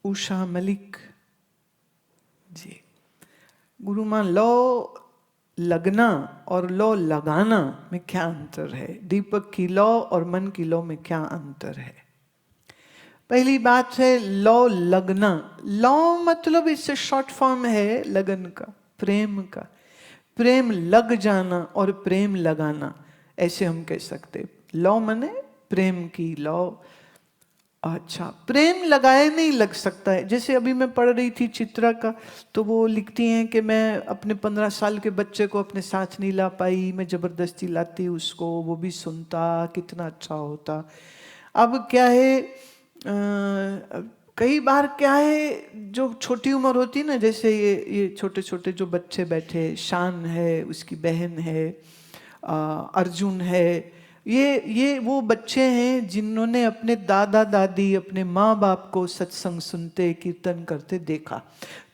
उषा मलिक जी। गुरु मां, लो लगना और लो लगाना में क्या अंतर है? दीपक की लो और मन की लो में क्या अंतर है? पहली बात है लो लगना। लो मतलब इससे शॉर्ट फॉर्म है लगन का, प्रेम का। प्रेम लग जाना और प्रेम लगाना, ऐसे हम कह सकते। लो मने प्रेम की लो। अच्छा, प्रेम लगाए नहीं लग सकता है। जैसे अभी मैं पढ़ रही थी चित्रा का, तो वो लिखती हैं कि मैं अपने 15 साल के बच्चे को अपने साथ नहीं ला पाई, मैं जबरदस्ती लाती उसको, वो भी सुनता, कितना अच्छा होता। अब क्या है, कई बार क्या है, जो छोटी उम्र होती ना, जैसे ये छोटे छोटे जो बच्चे बैठे, शान है, उसकी बहन है, अर्जुन है, ये वो बच्चे हैं जिन्होंने अपने दादा दादी, अपने माँ बाप को सत्संग सुनते, कीर्तन करते देखा।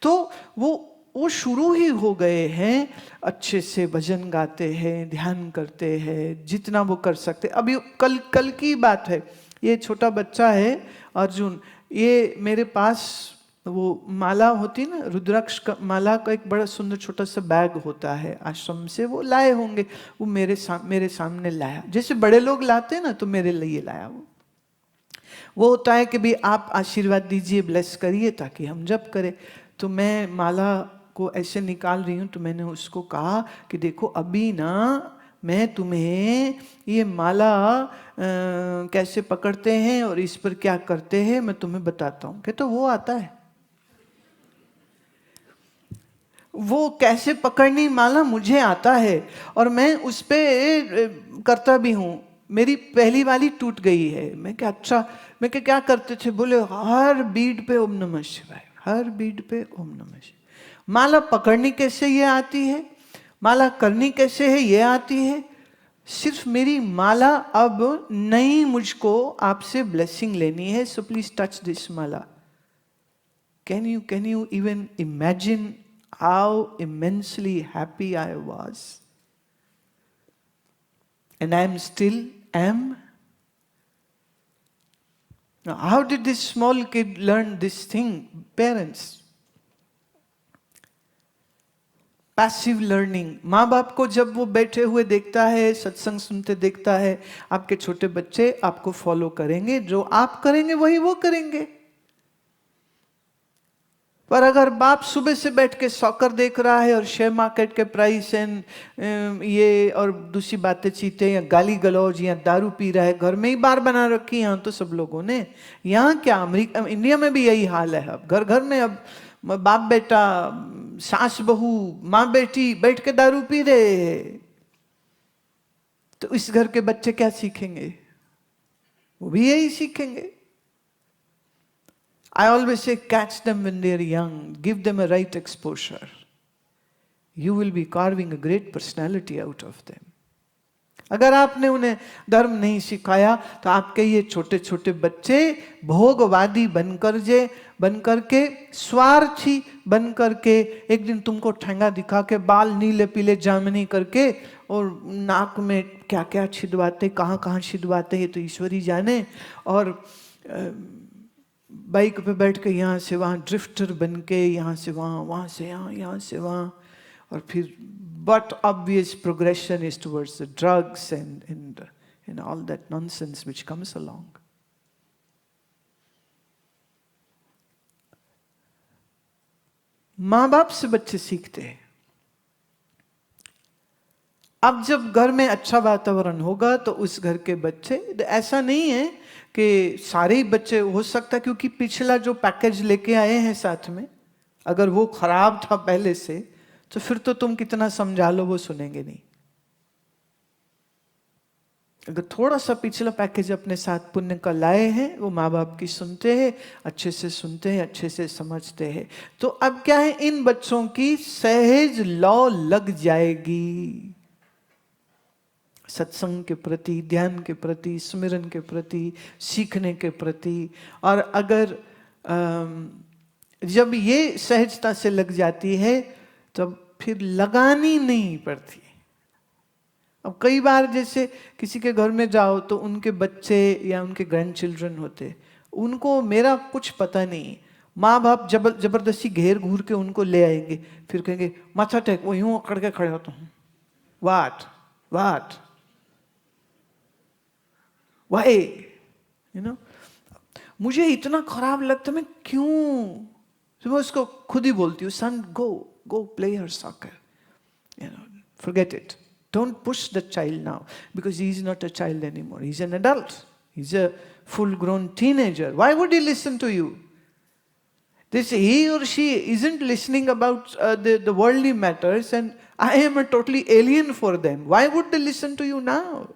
तो वो शुरू ही हो गए हैं, अच्छे से भजन गाते हैं, ध्यान करते हैं, जितना वो कर सकते। अभी कल कल की बात है, ये छोटा बच्चा है अर्जुन, ये मेरे पास वो माला होती ना, रुद्राक्ष का माला का एक बड़ा सुंदर छोटा सा बैग होता है, आश्रम से वो लाए होंगे। वो मेरे सामने लाया, जैसे बड़े लोग लाते हैं ना, तो मेरे लिए लाया। वो होता है कि भी आप आशीर्वाद दीजिए, ब्लेस करिए, ताकि हम जप करें। तो मैं माला को ऐसे निकाल रही हूँ, तो मैंने उसको कहा कि देखो अभी ना मैं तुम्हें ये माला कैसे पकड़ते हैं और इस पर क्या करते हैं मैं तुम्हें बताता हूँ। कहते वो आता है, वो कैसे पकड़नी माला मुझे आता है और मैं उस पे करता भी हूँ। मेरी पहली वाली टूट गई है। मैं क्या, अच्छा, मैं क्या करते थे? बोले हर बीड पे ओम नमः शिवाय, हर बीड पे ओम नमः शिवाय। माला पकड़नी कैसे ये आती है, माला करनी कैसे है ये आती है। सिर्फ मेरी माला अब नहीं, मुझको आपसे ब्लेसिंग लेनी है, so please touch this Mala. Can you even imagine how immensely happy I was? And I am still am. Now, how did this small kid learn this thing? Parents. Passive learning. माँ बाप को जब वो बैठे हुए देखता है, सत्संग सुनते देखता है, आपके छोटे बच्चे आपको फॉलो करेंगे, जो आप करेंगे वही वो करेंगे। पर अगर बाप सुबह से बैठ के सॉकर देख रहा है और शेयर मार्केट के प्राइस एंड ये और दूसरी बातें चीते, या गाली गलौज, या दारू पी रहा है, घर में ही बार बना रखी है यहाँ तो सब लोगों ने। यहाँ क्या, अमेरिका इंडिया में भी यही हाल है। अब घर घर में अब बाप बेटा, सास बहू, माँ बेटी बैठ के दारू पी रहे हैं। तो इस घर के बच्चे क्या सीखेंगे? वो भी यही सीखेंगे। I always say, catch them when they are young, give them a right exposure. You will be carving a great personality out of them. अगर आपने उन्हें धर्म नहीं सिखाया, तो आपके ये छोटे छोटे बच्चे भोगवादी बनकर के, स्वार्थी बनकर के, एक दिन तुमको ठेंगा दिखा के, बाल नीले पीले जामनी करके, और नाक में क्या क्या छिदवाते, कहाँ कहाँ छिदवाते हैं तो ईश्वर ही जाने। और बाइक पे बैठ के यहाँ से वहाँ ड्रिफ्टर बन के, यहाँ से वहाँ, वहाँ से यहाँ, यहाँ से वहाँ, और फिर but obvious progression is towards the drugs and all that nonsense which comes along. माँ बाप से बच्चे सीखते हैं। अब जब घर में अच्छा वातावरण होगा तो उस घर के बच्चे, ऐसा नहीं है कि सारे ही बच्चे, हो सकता क्योंकि पिछला जो पैकेज लेके आए हैं साथ में, अगर वो खराब था पहले से, तो फिर तो तुम कितना समझा लो वो सुनेंगे नहीं। अगर थोड़ा सा पिछला पैकेज अपने साथ पुण्य का लाए हैं, वो माँ बाप की सुनते हैं, अच्छे से सुनते हैं, अच्छे से समझते हैं। तो अब क्या है, इन बच्चों की सहज लौ लग जाएगी सत्संग के प्रति, ध्यान के प्रति, स्मरण के प्रति, सीखने के प्रति। और अगर जब ये सहजता से लग जाती है, तब फिर लगानी नहीं पड़ती। अब कई बार जैसे किसी के घर में जाओ तो उनके बच्चे या उनके ग्रैंड चिल्ड्रन होते, उनको मेरा कुछ पता नहीं, माँ बाप जबरदस्ती घेर घूर के उनको ले आएंगे, फिर कहेंगे माथा टेक, वो यूं अकड़ के खड़े होता हूँ, वाट वाई, यू नो। मुझे इतना खराब लगता, मैं क्यों, तो मैं उसको खुद ही बोलती हूँ, सन go play your soccer, you know, forget it, don't push the child now, because he is not a child anymore, he's an adult, he's a full grown teenager, why would he listen to you? This he or she isn't listening about the worldly matters, and I am a totally alien for them, why would they listen to you now?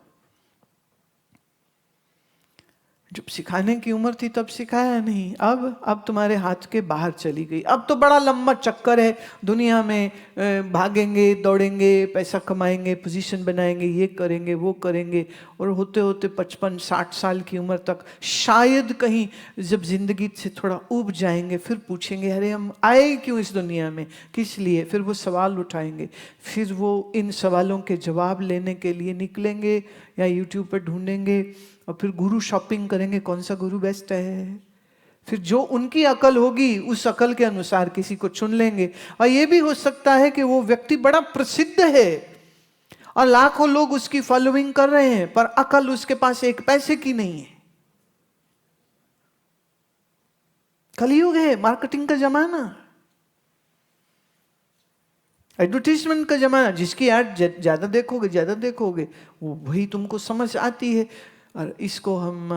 जब सिखाने की उम्र थी तब सिखाया नहीं, अब तुम्हारे हाथ के बाहर चली गई, अब तो बड़ा लंबा चक्कर है, दुनिया में भागेंगे दौड़ेंगे, पैसा कमाएंगे, पोजीशन बनाएंगे, ये करेंगे वो करेंगे, और होते होते 55-60 साल की उम्र तक शायद कहीं जब जिंदगी से थोड़ा उब जाएंगे, फिर पूछेंगे अरे हम आए क्यों इस दुनिया में, किस लिए, फिर वो सवाल उठाएंगे, फिर वो इन सवालों के जवाब लेने के लिए निकलेंगे या यूट्यूब पर ढूंढेंगे, और फिर गुरु शॉपिंग करेंगे, कौन सा गुरु बेस्ट है, फिर जो उनकी अकल होगी उस अकल के अनुसार किसी को चुन लेंगे। और ये भी हो सकता है कि वो व्यक्ति बड़ा प्रसिद्ध है और लाखों लोग उसकी फॉलोइंग कर रहे हैं, पर अकल उसके पास एक पैसे की नहीं है। कलयुग है, मार्केटिंग का जमाना, एडवर्टीजमेंट का जमाना, जिसकी ऐड ज्यादा देखोगे वो वही तुमको समझ आती है। और इसको हम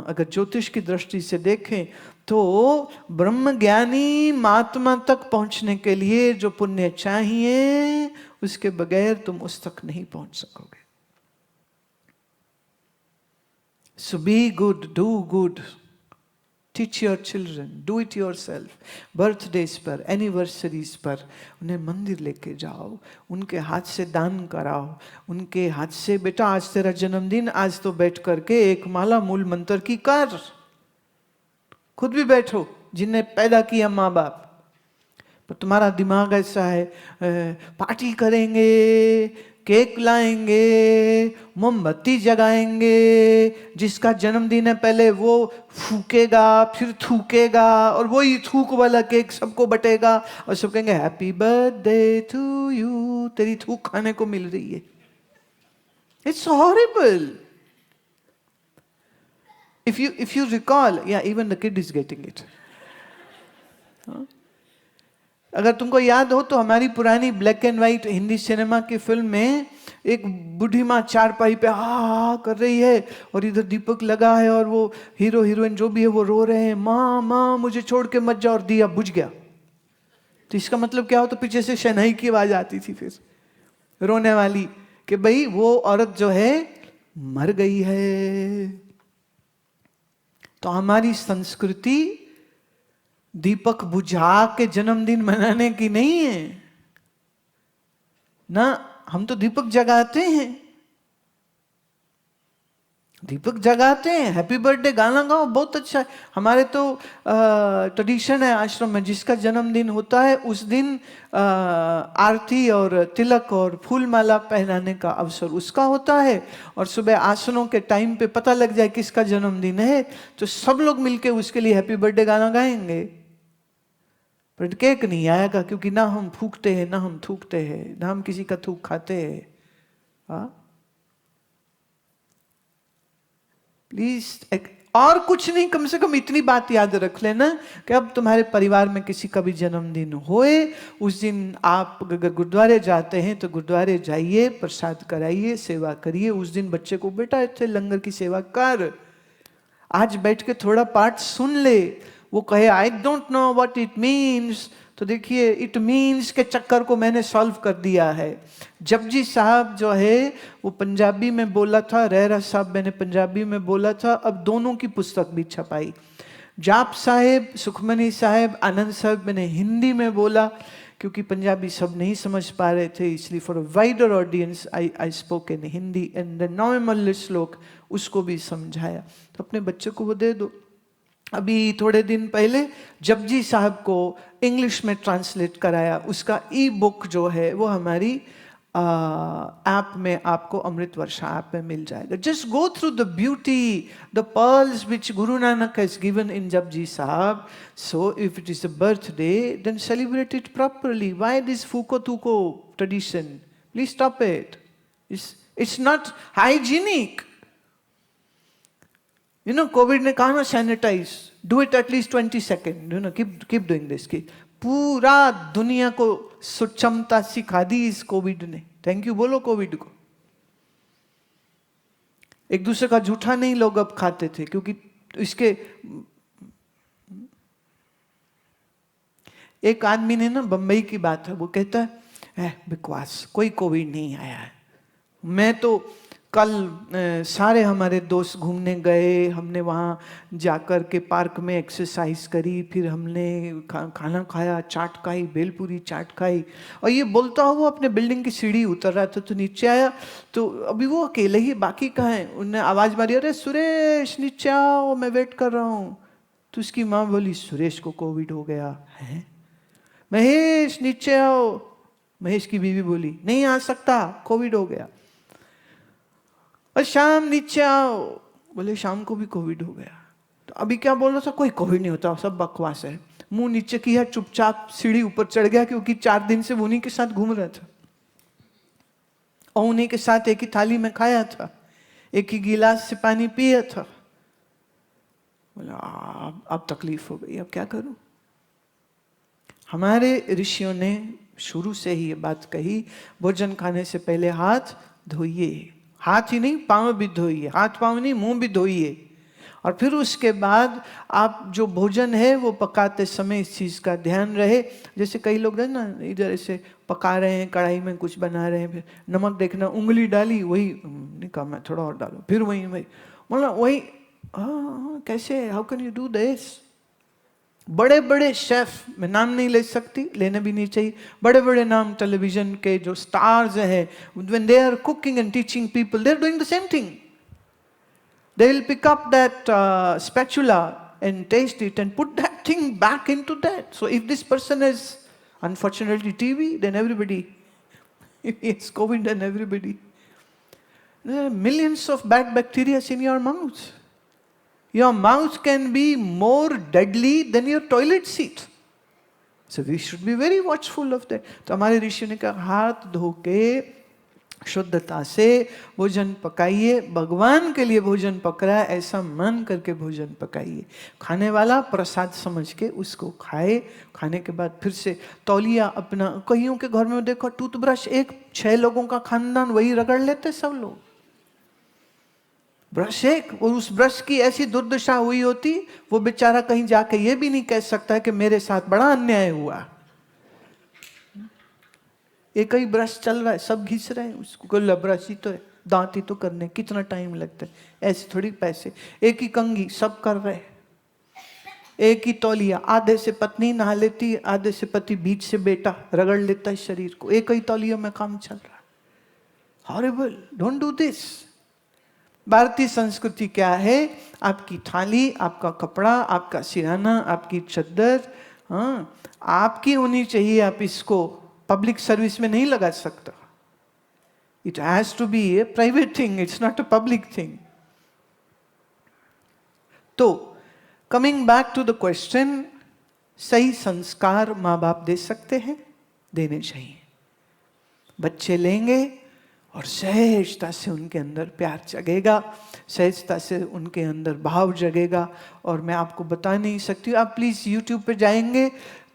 अगर ज्योतिष की दृष्टि से देखें तो ब्रह्म ज्ञानी महात्मा तक पहुंचने के लिए जो पुण्य चाहिए, उसके बगैर तुम उस तक नहीं पहुंच सकोगे। So be good, do good, teach your children, do it yourself. Birthdays पर, एनिवर्सरीज पर उन्हें मंदिर लेके जाओ, उनके हाथ से दान कराओ, उनके हाथ से बेटा आज तेरा जन्मदिन, आज तो बैठ करके एक माला मूल मंत्र की कर, खुद भी बैठो, जिन्हें पैदा किया माँ बाप, पर तुम्हारा दिमाग ऐसा है पार्टी करेंगे, केक लाएंगे, मोमबत्ती जगाएंगे, जिसका जन्मदिन है पहले वो फूकेगा, फिर थूकेगा, और वही थूक वाला केक सबको बटेगा और सब कहेंगे हैप्पी बर्थडे टू यू, तेरी थूक खाने को मिल रही है। It's horrible. if you recall, yeah, even the kid is getting it. अगर तुमको याद हो तो हमारी पुरानी black and white Hindi cinema की फिल्म में एक बूढ़ी माँ चारपाई पे हा कर रही है और इधर दीपक लगा है और वो हीरो हीरोइन जो भी है वो रो रहे हैं, माँ माँ मुझे छोड़ के मत जाओ, और दिया बुझ गया। तो इसका मतलब क्या हो, तो पीछे से शहनाई की आवाज आती थी फिर रोने वाली कि भाई वो औरत जो है मर गई है। तो हमारी संस्कृति दीपक बुझा के जन्मदिन मनाने की नहीं है ना, हम तो दीपक जगाते हैं, दीपक जगाते हैं, हैप्पी बर्थडे गाना गाओ, बहुत अच्छा है। हमारे तो ट्रेडिशन है आश्रम में, जिसका जन्मदिन होता है उस दिन आरती और तिलक और फूल माला पहनाने का अवसर उसका होता है, और सुबह आसनों के टाइम पे पता लग जाए किसका जन्मदिन है तो सब लोग मिलके उसके लिए हैप्पी बर्थडे गाना गाएंगे। पर केक नहीं आएगा, क्योंकि ना हम फूकते हैं, ना हम थूकते हैं, ना हम किसी का थूक खाते हैं। प्लीज, और कुछ नहीं, कम से कम इतनी बात याद रख लेना कि अब तुम्हारे परिवार में किसी का भी जन्मदिन होए, उस दिन आप अगर गुरुद्वारे जाते हैं तो गुरुद्वारे जाइए, प्रसाद कराइए, सेवा करिए। उस दिन बच्चे को बेटा इतने लंगर की सेवा कर, आज बैठ के थोड़ा पाठ सुन ले, वो कहे I don't know what it means, तो देखिए इट मीन्स के चक्कर को मैंने सॉल्व कर दिया है। जपजी साहब जो है वो पंजाबी में बोला था, रहरा साहब मैंने पंजाबी में बोला था, अब दोनों की पुस्तक भी छपाई। जाप साहेब, सुखमनी साहेब, आनंद साहब मैंने हिंदी में बोला, क्योंकि पंजाबी सब नहीं समझ पा रहे थे, इसलिए for a wider audience I spoke in Hindi, and the normal श्लोक उसको भी समझाया। तो अपने बच्चे को वो दे दो। अभी थोड़े दिन पहले जपजी साहब को इंग्लिश में ट्रांसलेट कराया, उसका ई बुक जो है वो हमारी ऐप में आपको अमृत वर्षा ऐप में मिल जाएगा. Just go through the beauty, the pearls which Guru Nanak has given in Japji Sahib. So if it is a birthday, then celebrate it properly. Why this फूको तूको tradition? Please stop it. It's not hygienic. You know, COVID ने कहा ना sanitize. Do it at least 20 seconds. You know, keep doing this. पूरा दुनिया को सुक्षमता सिखा दी इस कोविड ने. थैंक यू बोलो कोविड को. एक दूसरे का जूठा नहीं लोग अब खाते थे, क्योंकि इसके एक आदमी ने ना, बंबई की बात है, वो कहता है बकवास, कोई कोविड नहीं आया है. मैं तो कल सारे हमारे दोस्त घूमने गए, हमने वहाँ जाकर के पार्क में एक्सरसाइज करी, फिर हमने खाना खाया, चाट खाई, भेलपूरी चाट खाई. और ये बोलता हुआ अपने बिल्डिंग की सीढ़ी उतर रहा था, तो नीचे आया तो अभी वो अकेले ही, बाकी कहाँ हैं? उन्होंने आवाज़ मारी, अरे सुरेश नीचे आओ, मैं वेट कर रहा हूँ. तो उसकी माँ बोली, सुरेश को कोविड हो गया है. महेश नीचे आओ. महेश की बीवी बोली, नहीं आ सकता, कोविड हो गया. और शाम नीचे आओ, बोले शाम को भी कोविड हो गया. तो अभी क्या बोल रहा था, कोई कोविड नहीं होता, सब बकवास है. मुंह नीचे किया, चुपचाप सीढ़ी ऊपर चढ़ गया, क्योंकि 4 दिन से उन्हीं के साथ घूम रहा था और उन्हीं के साथ एक ही थाली में खाया था, एक ही गिलास से पानी पिया था. बोला अब तकलीफ हो गई, अब क्या करूं. हमारे ऋषियों ने शुरू से ही ये बात कही, भोजन खाने से पहले हाथ धोइए. हाथ ही नहीं, पाँव भी धोइए. हाथ पाँव नहीं, मुंह भी धोइए. और फिर उसके बाद आप जो भोजन है वो पकाते समय इस चीज़ का ध्यान रहे. जैसे कई लोग हैं ना, इधर ऐसे पका रहे हैं, कढ़ाई में कुछ बना रहे हैं, फिर नमक देखना, उंगली डाली, वही नहीं कहा, मैं थोड़ा और डालूं, फिर वही मतलब वही. कैसे, how can you do this? बड़े बड़े शेफ, मैं नाम नहीं ले सकती, लेने भी नहीं चाहिए, बड़े बड़े नाम टेलीविजन के जो स्टार्स हैं, when they are cooking and teaching people, they are doing the same thing. They will pick up that spatula and taste it and put that thing back into that. So if this person has unfortunately TB, then everybody it's COVID and everybody. There are millions of bad bacteria in your mouth. Your mouth can be more deadly than your toilet seat. So we should be very watchful of that. तो हमारे ऋषि ने कहा, हाथ धो के शुद्धता से भोजन पकाइए. भगवान के लिए भोजन पक रहा है ऐसा मान करके भोजन पकाइए. खाने वाला प्रसाद समझ के उसको खाए. खाने के बाद फिर से तौलिया अपना, कईयों के घर में देखो टूथब्रश, 6 लोगों का खानदान वही रगड़ लेते सब लोग. ब्रश एक, और उस ब्रश की ऐसी दुर्दशा हुई होती, वो बेचारा कहीं जाके ये भी नहीं कह सकता है कि मेरे साथ बड़ा अन्याय हुआ. एक ही ब्रश चल रहा है, सब घिस रहे हैं उसको. ब्रश ही तो है, दांत ही तो करने कितना टाइम लगता है, ऐसे थोड़ी पैसे. एक ही कंघी, सब कर रहे हैं. एक ही तौलिया, आधे से पत्नी नहा लेती, आधे से पति, बीच से बेटा रगड़ लेता है शरीर को. एक ही तौलिया में काम चल रहा है. Horrible, don't do this. भारतीय संस्कृति क्या है? आपकी थाली, आपका कपड़ा, आपका सिराना, आपकी चद्दर, हाँ, आपकी होनी चाहिए. आप इसको पब्लिक सर्विस में नहीं लगा सकता. It has to be a private thing, it's not a public thing. तो coming back to the question, सही संस्कार माँ बाप दे सकते हैं, देने चाहिए. बच्चे लेंगे और सहजता से उनके अंदर प्यार जगेगा, सहजता से उनके अंदर भाव जगेगा. और मैं आपको बता नहीं सकती, आप प्लीज़ YouTube पे जाएंगे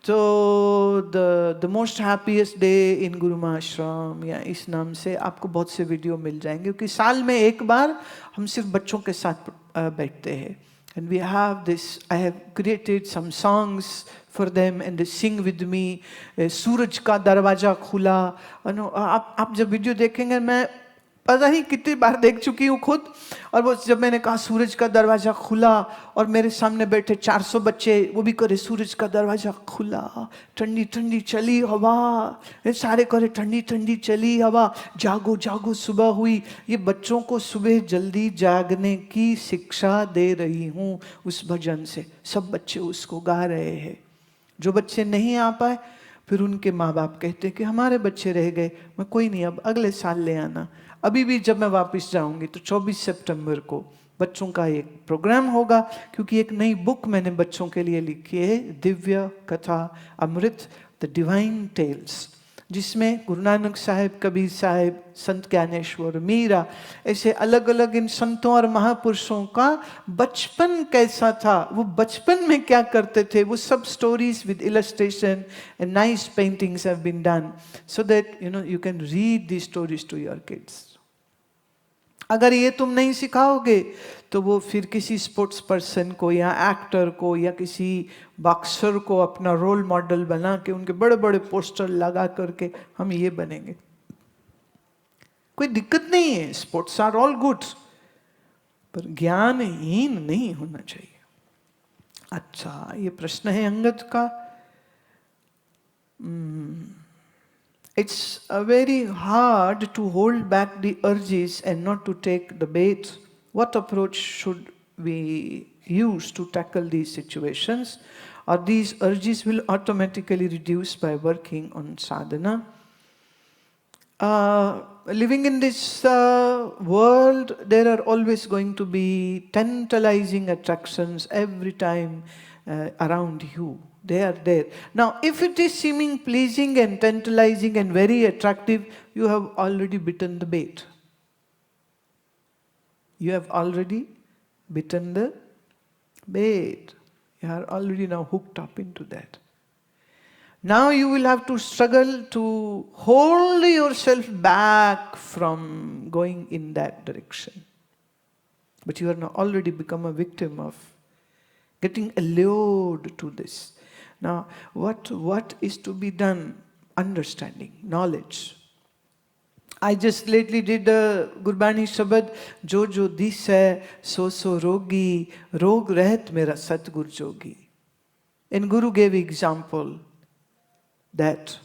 तो the most happiest day in Gurumaa Ashram या इस नाम से आपको बहुत से वीडियो मिल जाएंगे. क्योंकि साल में एक बार हम सिर्फ बच्चों के साथ बैठते हैं. And we have this, I have created some songs for them and they sing with me. सूरज का दरवाजा खुला. आप जब वीडियो देखेंगे, मैं पता नहीं कितनी बार देख चुकी हूँ खुद. और वो जब मैंने कहा सूरज का दरवाजा खुला, और मेरे सामने बैठे 400 बच्चे, वो भी करे सूरज का दरवाजा खुला, ठंडी ठंडी चली हवा, सारे करे ठंडी ठंडी चली हवा, जागो जागो सुबह हुई. ये बच्चों को सुबह जल्दी जागने की शिक्षा दे रही हूँ उस भजन से. सब बच्चे उसको गा रहे हैं. जो बच्चे नहीं आ पाए, फिर उनके माँ बाप कहते कि हमारे बच्चे रह गए, मैं कोई नहीं, अब अगले साल ले आना। अभी भी जब मैं वापस जाऊंगी तो 24 सितंबर को बच्चों का एक प्रोग्राम होगा, क्योंकि एक नई बुक मैंने बच्चों के लिए लिखी है, दिव्य कथा अमृत, द डिवाइन टेल्स, जिसमें गुरु नानक साहिब, कबीर साहिब, संत ज्ञानेश्वर, मीरा, ऐसे अलग अलग इन संतों और महापुरुषों का बचपन कैसा था, वो बचपन में क्या करते थे, वो सब stories with illustration and nice paintings have been done, so that you can read the stories to your kids. अगर ये तुम नहीं सिखाओगे तो वो फिर किसी स्पोर्ट्स पर्सन को या एक्टर को या किसी बॉक्सर को अपना रोल मॉडल बना के उनके बड़े बड़े पोस्टर लगा करके हम ये बनेंगे। कोई दिक्कत नहीं है, स्पोर्ट्स आर ऑल गुड, पर ज्ञानहीन नहीं होना चाहिए। अच्छा, ये प्रश्न है अंगद का। It's very hard to hold back the urges and not to take the bait. What approach should we use to tackle these situations? Or these urges will automatically reduce by working on sadhana? Living in this world, there are always going to be tantalizing attractions every time around you. They are there. Now, if it is seeming pleasing and tantalizing and very attractive, you have already bitten the bait. You have already bitten the bait. You are already now hooked up into that. Now you will have to struggle to hold yourself back from going in that direction. But you are now already become a victim of getting allured to this. Now, what is to be done? Understanding, knowledge. I just lately did a Gurbani Shabad, Jo jo dis hai, so so rogi, rog rahat mera Satgur jogi. And Guru gave example that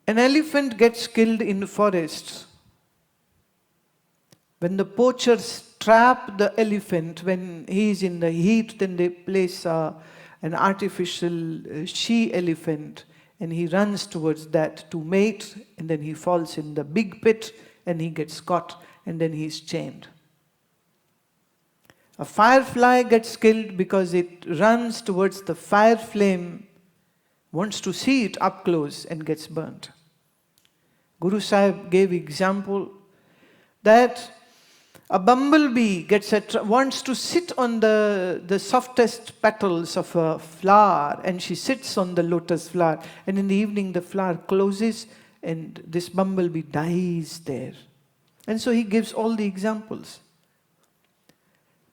an elephant gets killed in the forest. When the poachers trap the elephant, when he is in the heat, then they place an artificial she-elephant and he runs towards that to mate, and then he falls in the big pit and he gets caught and then he is chained. A firefly gets killed because it runs towards the fire flame, wants to see it up close and gets burnt. Guru Sahib gave example that a bumblebee wants to sit on the softest petals of a flower, and she sits on the lotus flower, and in the evening the flower closes and this bumblebee dies there. And so he gives all the examples.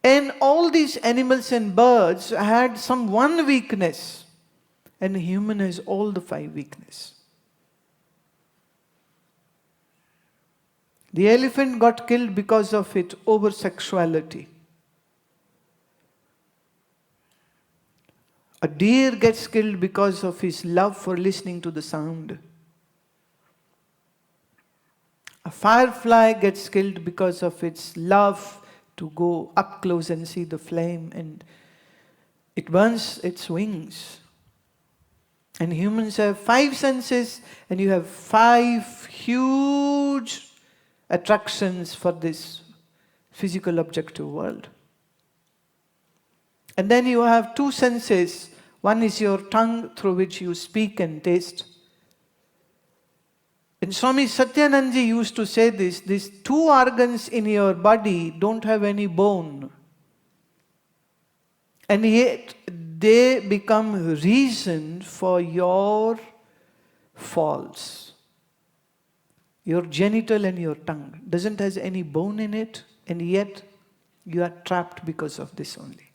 And all these animals and birds had some one weakness, and human has all the 5 weaknesses. The elephant got killed because of its over-sexuality. A deer gets killed because of his love for listening to the sound. A firefly gets killed because of its love to go up close and see the flame, and it burns its wings. And humans have 5 senses, and you have 5 huge attractions for this physical objective world. And then you have 2 senses. One is your tongue through which you speak and taste. And Swami Satyananda used to say this, these 2 organs in your body don't have any bone. And yet they become reason for your faults. Your genital and your tongue doesn't have any bone in it, and yet you are trapped because of this only.